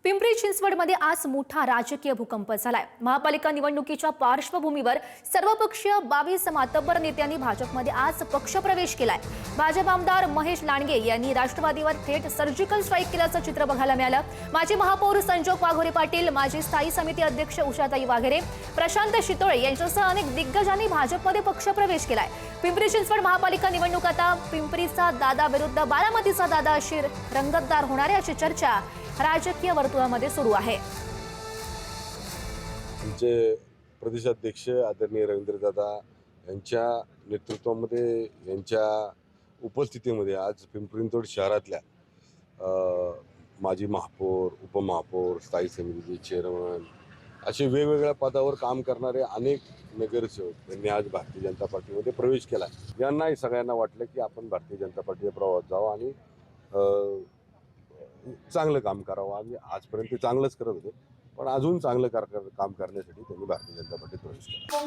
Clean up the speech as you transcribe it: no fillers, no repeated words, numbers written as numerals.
पिंपरी चिंचवडमध्ये आज मोठा राजकीय भूकंप झालाय। महापालिका निवडणुकीच्या पार्श्वभूमीवर सर्वपक्षीय 22 मातब्बर नेत्यांनी भाजपमध्ये आज पक्षप्रवेश केलाय। भाजप आमदार महेश लांडगे यांनी राष्ट्रवादीवर थेट सर्जिकल स्ट्राईक केल्याचं चित्र बघायला मिळालं। माजी महापौर संजोग वाघोरे पाटील, माजी स्थायी समिती अध्यक्ष उषाताई वाघेरे, प्रशांत शितोळे यांच्यासह अनेक दिग्गजांनी भाजपमध्ये पक्षप्रवेश केलाय। पिंपरी चिंचवड महापालिका निवडणूक आता पिंपरीचा दादा विरुद्ध बारामतीचा दादा अशी रंगतदार होणार आहे अशी चर्चा राजकीय वर्तुळामध्ये सुरू आहे। आमचे प्रदेशाध्यक्ष आदरणीय रवींद्रदादा यांच्या नेतृत्वामध्ये, यांच्या उपस्थितीमध्ये आज पिंपरी चिंचवड शहरातल्या माजी महापौर, उपमहापौर, स्थायी समितीचे चेअरमन असे वेगवेगळ्या पदावर काम करणारे अनेक नगरसेवक यांनी आज भारतीय जनता पार्टीमध्ये प्रवेश केला। यांनाही सगळ्यांना वाटलं की आपण भारतीय जनता पार्टीच्या प्रवाहात जावं आणि चांगलं काम करावं। आम्ही आजपर्यंत ते चांगलंच करत होते, पण अजून चांगलं काम करण्यासाठी त्यांनी भारतीय जनता पार्टीत प्रवेश केला।